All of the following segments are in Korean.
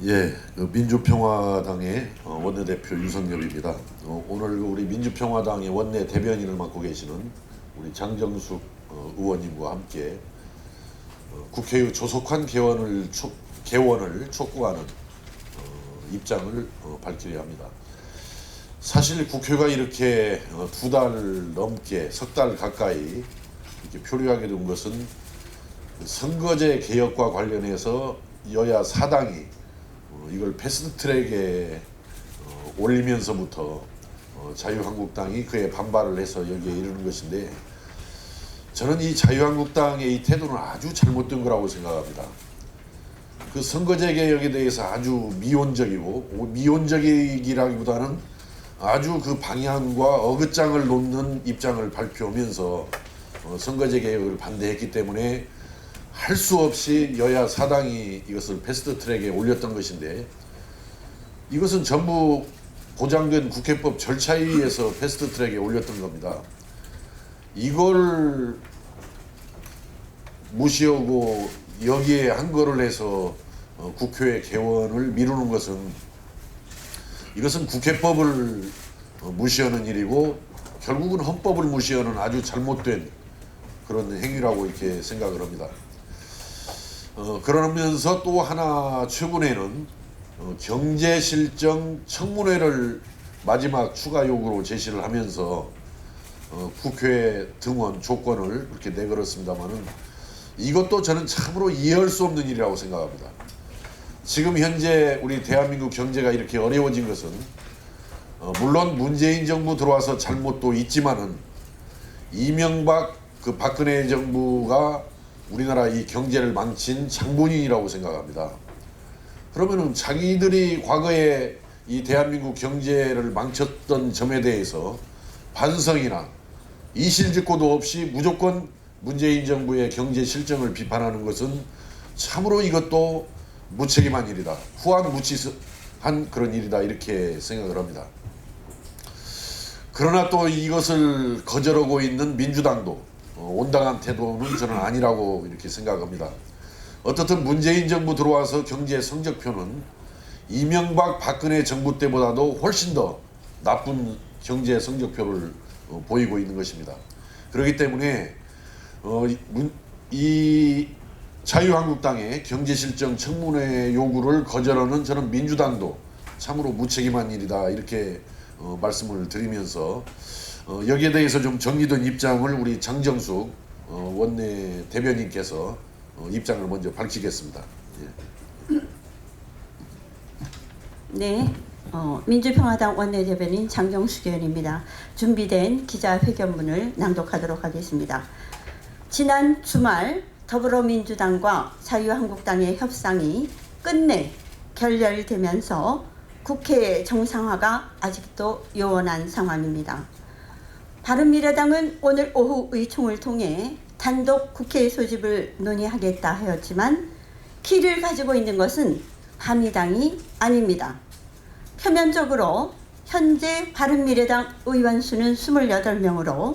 예, 민주평화당의 원내대표 유성엽입니다. 오늘 우리 민주평화당의 원내 대변인을 맡고 계시는 우리 장정숙 의원님과 함께 국회의 조속한 개원을 촉구하는 입장을 밝히려 합니다. 사실 국회가 이렇게 2달 넘게 석 달 가까이 이렇게 표류하게 된 것은 선거제 개혁과 관련해서 여야 사당이 이걸 패스트트랙에 올리면서부터 자유한국당이 그에 반발을 해서 여기에 이르는 것인데, 저는 이 자유한국당의 이 태도는 아주 잘못된 거라고 생각합니다. 그 선거제 개혁에 대해서 아주 미온적이기라기보다는 아주 그 방향과 어긋장을 놓는 입장을 발표하면서 선거제 개혁을 반대했기 때문에 할 수 없이 여야 사당이 이것을 패스트트랙에 올렸던 것인데, 이것은 전부 보장된 국회법 절차에 의해서 패스트트랙에 올렸던 겁니다. 이걸 무시하고 여기에 한거를 해서 국회 개원을 미루는 것은, 이것은 국회법을 무시하는 일이고 결국은 헌법을 무시하는 아주 잘못된 그런 행위라고 이렇게 생각을 합니다. 그러면서 또 하나 최근에는 경제실정 청문회를 마지막 추가 요구로 제시를 하면서 국회 등원 조건을 그렇게 내걸었습니다만은, 이것도 저는 참으로 이해할 수 없는 일이라고 생각합니다. 지금 현재 우리 대한민국 경제가 이렇게 어려워진 것은 물론 문재인 정부 들어와서 잘못도 있지만은 이명박 박근혜 정부가 우리나라 이 경제를 망친 장본인이라고 생각합니다. 그러면은 자기들이 과거에 이 대한민국 경제를 망쳤던 점에 대해서 반성이나 이실직고도 없이 무조건 문재인 정부의 경제 실정을 비판하는 것은 참으로 이것도 무책임한 일이다, 후한무치한 그런 일이다, 이렇게 생각을 합니다. 그러나 또 이것을 거절하고 있는 민주당도 온당한 태도는 저는 아니라고 이렇게 생각합니다. 어떻든 문재인 정부 들어와서 경제 성적표는 이명박 박근혜 정부 때보다도 훨씬 더 나쁜 경제 성적표를 보이고 있는 것입니다. 그렇기 때문에 이 자유한국당의 경제실정 청문회 요구를 거절하는 저는 민주당도 참으로 무책임한 일이다, 이렇게 말씀을 드리면서 여기에 대해서 좀 정리된 입장을 우리 장정숙 원내 대변인께서 입장을 먼저 밝히겠습니다. 예. 네, 민주평화당 원내 대변인 장정숙 의원입니다. 준비된 기자회견문을 낭독하도록 하겠습니다. 지난 주말 더불어민주당과 자유한국당의 협상이 끝내 결렬되면서 국회 정상화가 아직도 요원한 상황입니다. 바른미래당은 오늘 오후 의총을 통해 단독 국회 소집을 논의하겠다 하였지만 키를 가지고 있는 것은 바미당이 아닙니다. 표면적으로 현재 바른미래당 의원 수는 28명으로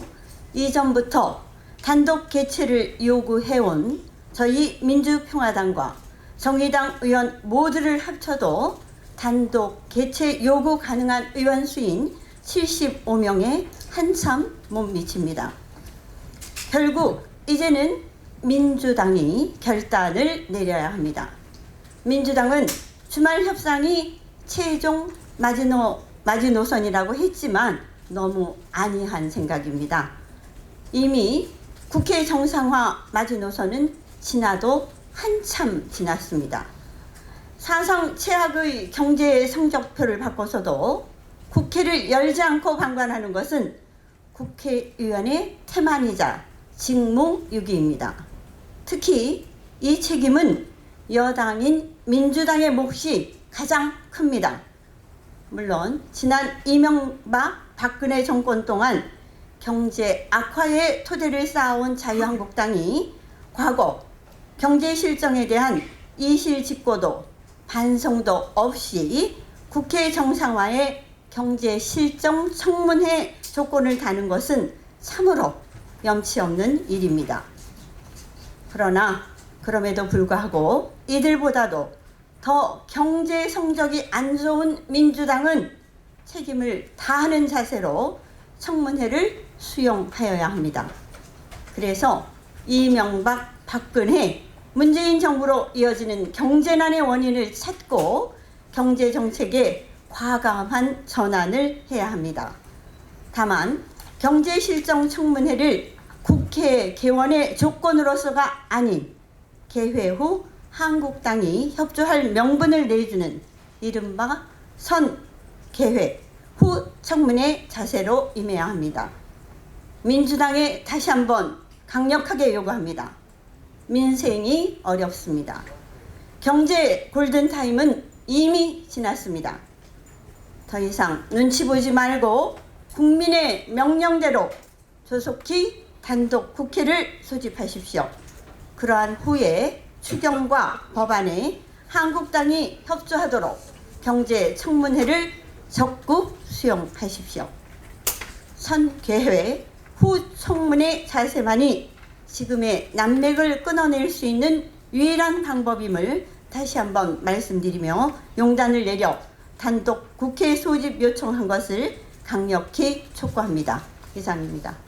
이전부터 단독 개최를 요구해온 저희 민주평화당과 정의당 의원 모두를 합쳐도 단독 개최 요구 가능한 의원 수인 75명에 한참 못 미칩니다. 결국 이제는 민주당이 결단을 내려야 합니다. 민주당은 주말 협상이 최종 마지노선이라고 했지만 너무 안이한 생각입니다. 이미 국회 정상화 마지노선은 지나도 한참 지났습니다. 사상 최악의 경제 성적표를 바꿔서도 국회를 열지 않고 방관하는 것은 국회의원의 태만이자 직무유기입니다. 특히 이 책임은 여당인 민주당의 몫이 가장 큽니다. 물론 지난 이명박 박근혜 정권 동안 경제 악화의 토대를 쌓아온 자유한국당이 과거 경제 실정에 대한 이실직고도 반성도 없이 국회 정상화에 경제 실정 청문회 조건을 다는 것은 참으로 염치 없는 일입니다. 그러나 그럼에도 불구하고 이들보다도 더 경제 성적이 안 좋은 민주당은 책임을 다하는 자세로 청문회를 수용하여야 합니다. 그래서 이명박, 박근혜, 문재인 정부로 이어지는 경제난의 원인을 찾고 경제정책에 과감한 전환을 해야 합니다. 다만 경제실정 청문회를 국회 개원의 조건으로서가 아닌 개회 후 한국당이 협조할 명분을 내주는 이른바 선개회 후 청문회 자세로 임해야 합니다. 민주당에 다시 한번 강력하게 요구합니다. 민생이 어렵습니다. 경제 골든타임은 이미 지났습니다. 더 이상 눈치 보지 말고 국민의 명령대로 조속히 단독 국회를 소집하십시오. 그러한 후에 추경과 법안에 한국당이 협조하도록 경제 청문회를 적극 수용하십시오. 선개회 후 청문회 자세만이 지금의 난맥을 끊어낼 수 있는 유일한 방법임을 다시 한번 말씀드리며 용단을 내려 단독 국회 소집 요청한 것을 강력히 촉구합니다. 이상입니다.